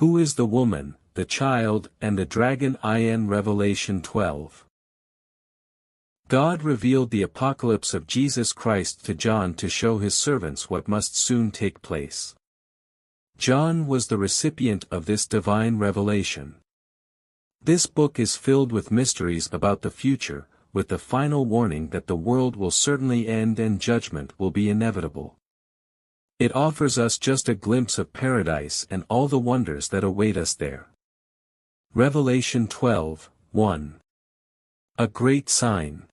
Who is the woman, the child, and the dragon in Revelation 12? God revealed the apocalypse of Jesus Christ to John to show his servants what must soon take place. John was the recipient of this divine revelation. This book is filled with mysteries about the future, with the final warning that the world will certainly end and judgment will be inevitable. It offers us just a glimpse of paradise and all the wonders that await us there. Revelation 12:1. A great sign.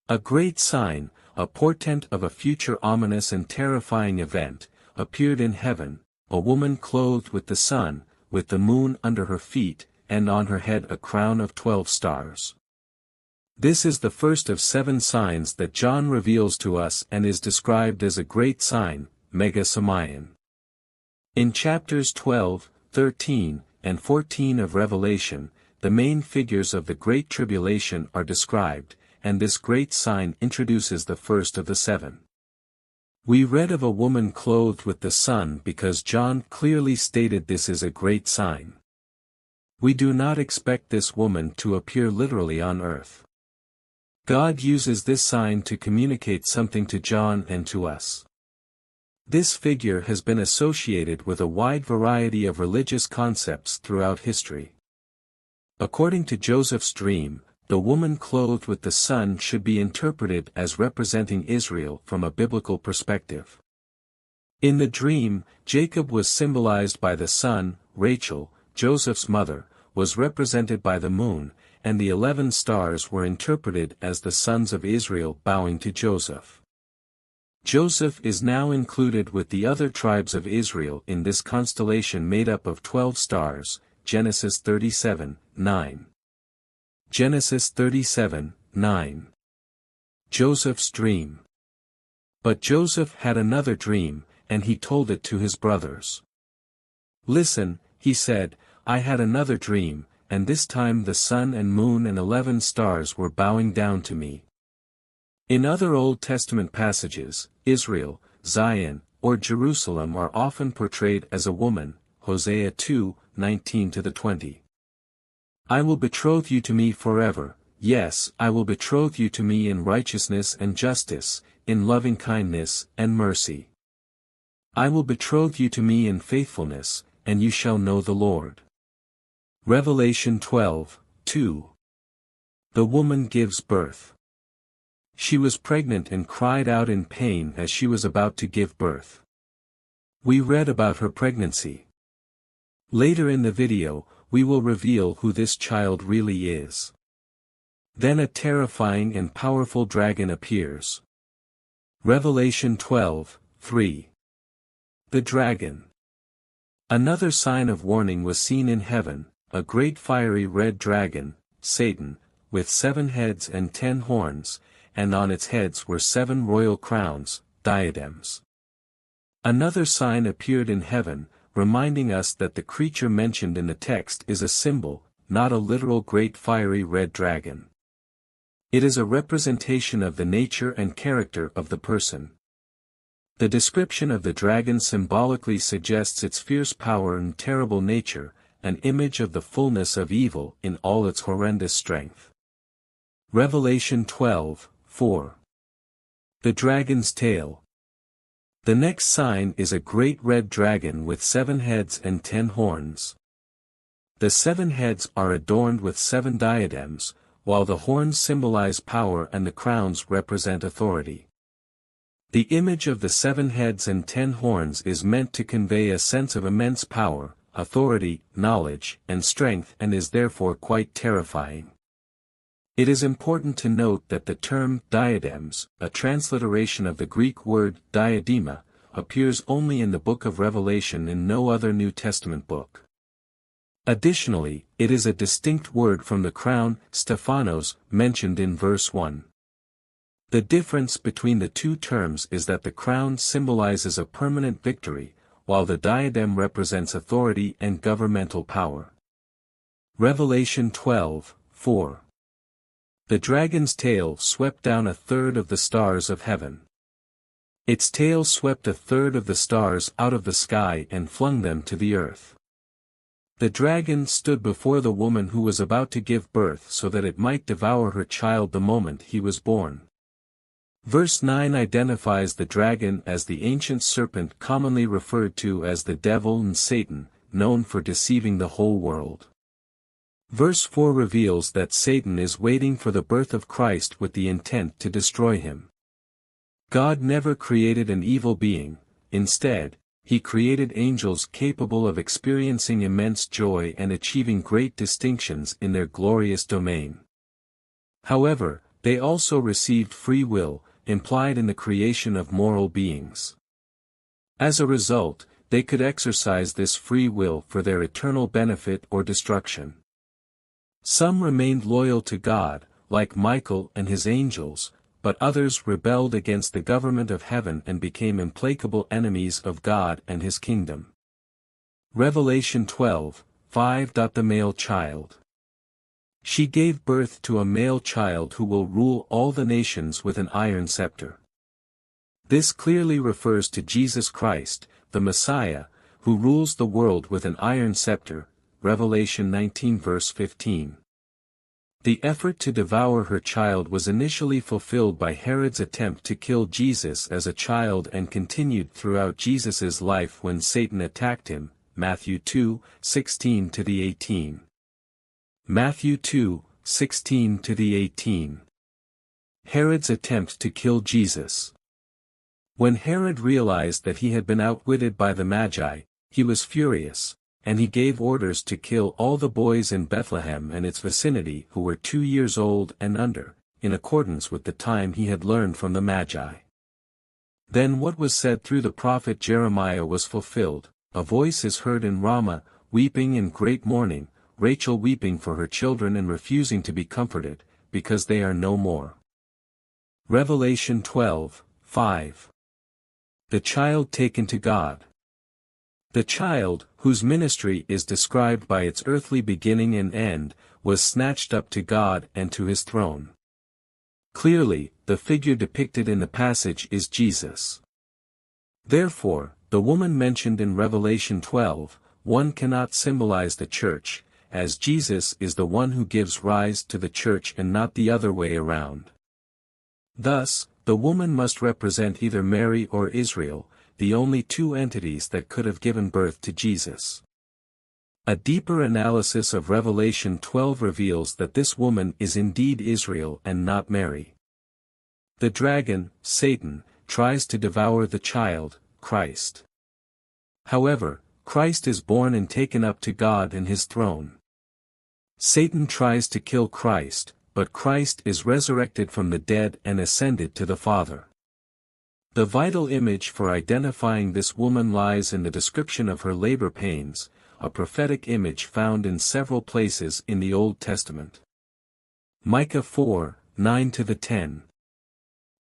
A great sign, a portent of a future ominous and terrifying event, appeared in heaven, a woman clothed with the sun, with the moon under her feet, and on her head a crown of 12 stars. This is the first of 7 signs that John reveals to us and is described as a great sign, Megasemion. In chapters 12, 13, and 14 of Revelation, the main figures of the Great Tribulation are described, and this great sign introduces the first of the 7. We read of a woman clothed with the sun because John clearly stated this is a great sign. We do not expect this woman to appear literally on earth. God uses this sign to communicate something to John and to us. This figure has been associated with a wide variety of religious concepts throughout history. According to Joseph's dream, the woman clothed with the sun should be interpreted as representing Israel from a biblical perspective. In the dream, Jacob was symbolized by the sun, Rachel, Joseph's mother, was represented by the moon, and the 11 stars were interpreted as the sons of Israel bowing to Joseph. Joseph is now included with the other tribes of Israel in this constellation made up of 12 stars, Genesis 37:9. Genesis 37:9. Joseph's dream. But Joseph had another dream, and he told it to his brothers. Listen, he said, I had another dream, and this time the sun and moon and 11 stars were bowing down to me. In other Old Testament passages, Israel, Zion, or Jerusalem are often portrayed as a woman, Hosea 2:19-20. I will betroth you to me forever, yes, I will betroth you to me in righteousness and justice, in loving kindness and mercy. I will betroth you to me in faithfulness, and you shall know the Lord. Revelation 12:2. The woman gives birth. She was pregnant and cried out in pain as she was about to give birth. We read about her pregnancy. Later in the video, we will reveal who this child really is. Then a terrifying and powerful dragon appears. Revelation 12:3. The dragon. Another sign of warning was seen in heaven, a great fiery red dragon, Satan, with 7 heads and 10 horns, and on its heads were 7 royal crowns, diadems. Another sign appeared in heaven, reminding us that the creature mentioned in the text is a symbol, not a literal great fiery red dragon. It is a representation of the nature and character of the person. The description of the dragon symbolically suggests its fierce power and terrible nature, an image of the fullness of evil in all its horrendous strength. Revelation 12:4. The dragon's tail. The next sign is a great red dragon with 7 heads and 10 horns. The 7 heads are adorned with 7 diadems, while the horns symbolize power and the crowns represent authority. The image of the 7 heads and 10 horns is meant to convey a sense of immense power, authority, knowledge, and strength, and is therefore quite terrifying. It is important to note that the term diadems, a transliteration of the Greek word diadema, appears only in the book of Revelation and no other New Testament book. Additionally, it is a distinct word from the crown, Stephanos, mentioned in verse 1. The difference between the two terms is that the crown symbolizes a permanent victory, while the diadem represents authority and governmental power. Revelation 12:4. The dragon's tail swept down 1/3 of the stars of heaven. Its tail swept 1/3 of the stars out of the sky and flung them to the earth. The dragon stood before the woman who was about to give birth so that it might devour her child the moment he was born. Verse 9 identifies the dragon as the ancient serpent commonly referred to as the devil and Satan, known for deceiving the whole world. Verse 4 reveals that Satan is waiting for the birth of Christ with the intent to destroy him. God never created an evil being; instead, He created angels capable of experiencing immense joy and achieving great distinctions in their glorious domain. However, they also received free will, implied in the creation of moral beings. As a result, they could exercise this free will for their eternal benefit or destruction. Some remained loyal to God, like Michael and his angels, but others rebelled against the government of heaven and became implacable enemies of God and His kingdom. Revelation 12:5. The male child. She gave birth to a male child who will rule all the nations with an iron scepter. This clearly refers to Jesus Christ, the Messiah, who rules the world with an iron scepter, Revelation 19 verse 15. The effort to devour her child was initially fulfilled by Herod's attempt to kill Jesus as a child and continued throughout Jesus' life when Satan attacked him, Matthew 2:16-18. Matthew 2:16-18. Herod's attempt to kill Jesus. When Herod realized that he had been outwitted by the Magi, he was furious, and he gave orders to kill all the boys in Bethlehem and its vicinity who were 2 years old and under, in accordance with the time he had learned from the Magi. Then what was said through the prophet Jeremiah was fulfilled: a voice is heard in Ramah, weeping in great mourning, Rachel weeping for her children and refusing to be comforted, because they are no more. Revelation 12:5. The child taken to God. The child, whose ministry is described by its earthly beginning and end, was snatched up to God and to His throne. Clearly, the figure depicted in the passage is Jesus. Therefore, the woman mentioned in Revelation 12:1 cannot symbolize the church, as Jesus is the one who gives rise to the church and not the other way around. Thus, the woman must represent either Mary or Israel, the only two entities that could have given birth to Jesus. A deeper analysis of Revelation 12 reveals that this woman is indeed Israel and not Mary. The dragon, Satan, tries to devour the child, Christ. However, Christ is born and taken up to God and His throne. Satan tries to kill Christ, but Christ is resurrected from the dead and ascended to the Father. The vital image for identifying this woman lies in the description of her labor pains, a prophetic image found in several places in the Old Testament. Micah 4:9-10.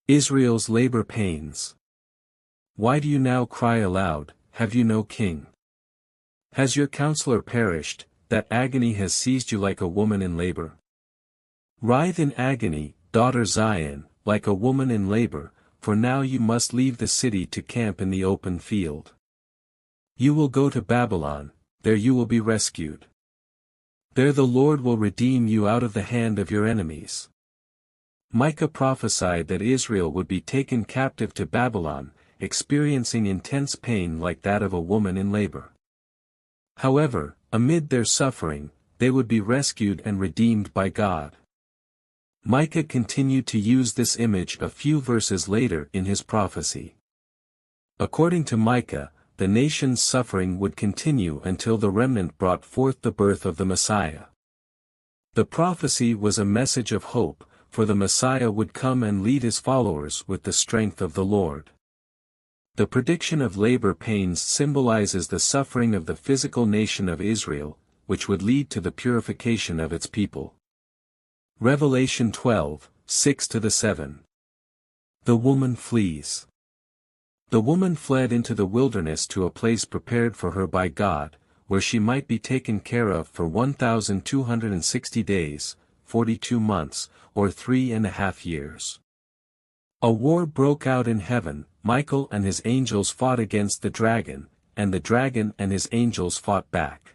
Israel's labor pains. Why do you now cry aloud, have you no king? Has your counselor perished, that agony has seized you like a woman in labor? Writhe in agony, daughter Zion, like a woman in labor, for now you must leave the city to camp in the open field. You will go to Babylon, there you will be rescued. There the Lord will redeem you out of the hand of your enemies. Micah prophesied that Israel would be taken captive to Babylon, experiencing intense pain like that of a woman in labor. However, amid their suffering, they would be rescued and redeemed by God. Micah continued to use this image a few verses later in his prophecy. According to Micah, the nation's suffering would continue until the remnant brought forth the birth of the Messiah. The prophecy was a message of hope, for the Messiah would come and lead his followers with the strength of the Lord. The prediction of labor pains symbolizes the suffering of the physical nation of Israel, which would lead to the purification of its people. Revelation 12:6-7. The woman flees. The woman fled into the wilderness to a place prepared for her by God, where she might be taken care of for 1,260 days, 42 months, or 3.5 years. A war broke out in heaven. Michael and his angels fought against the dragon, and the dragon and his angels fought back.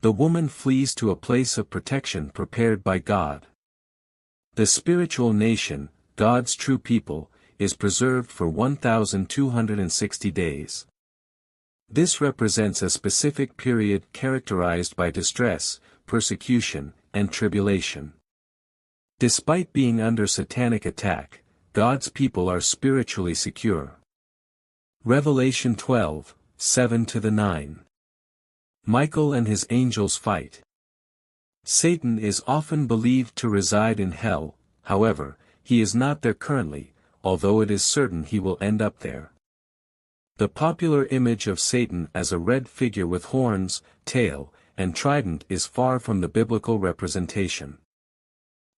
The woman flees to a place of protection prepared by God. The spiritual nation, God's true people, is preserved for 1,260 days. This represents a specific period characterized by distress, persecution, and tribulation. Despite being under satanic attack, God's people are spiritually secure. Revelation 12, 7-9. Michael and his angels fight. Satan is often believed to reside in hell, however, he is not there currently, although it is certain he will end up there. The popular image of Satan as a red figure with horns, tail, and trident is far from the biblical representation.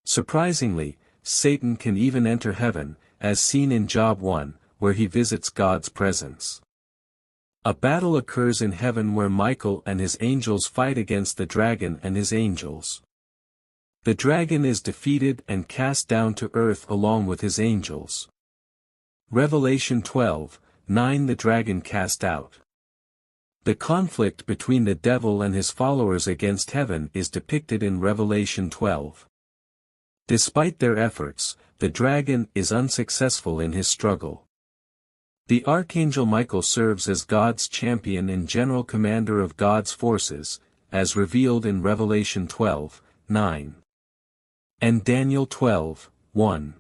Surprisingly, Satan can even enter heaven, as seen in Job 1, where he visits God's presence. A battle occurs in heaven where Michael and his angels fight against the dragon and his angels. The dragon is defeated and cast down to earth along with his angels. Revelation 12, 9. The dragon cast out. The conflict between the devil and his followers against heaven is depicted in Revelation 12. Despite their efforts, the dragon is unsuccessful in his struggle. The archangel Michael serves as God's champion and general commander of God's forces, as revealed in Revelation 12, 9. And Daniel 12, 1.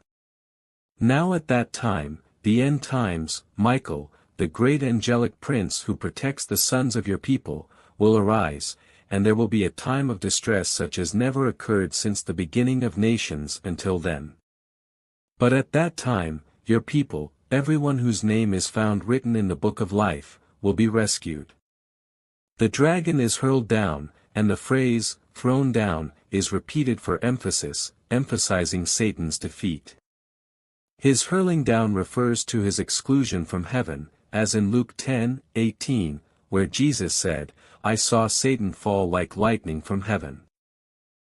Now at that time, the end times, Michael, the great angelic prince who protects the sons of your people, will arise, and there will be a time of distress such as never occurred since the beginning of nations until then. But at that time, your people, everyone whose name is found written in the book of life, will be rescued. The dragon is hurled down, and the phrase, thrown down, is repeated for emphasis, emphasizing Satan's defeat. His hurling down refers to his exclusion from heaven, as in Luke 10, 18, where Jesus said, I saw Satan fall like lightning from heaven.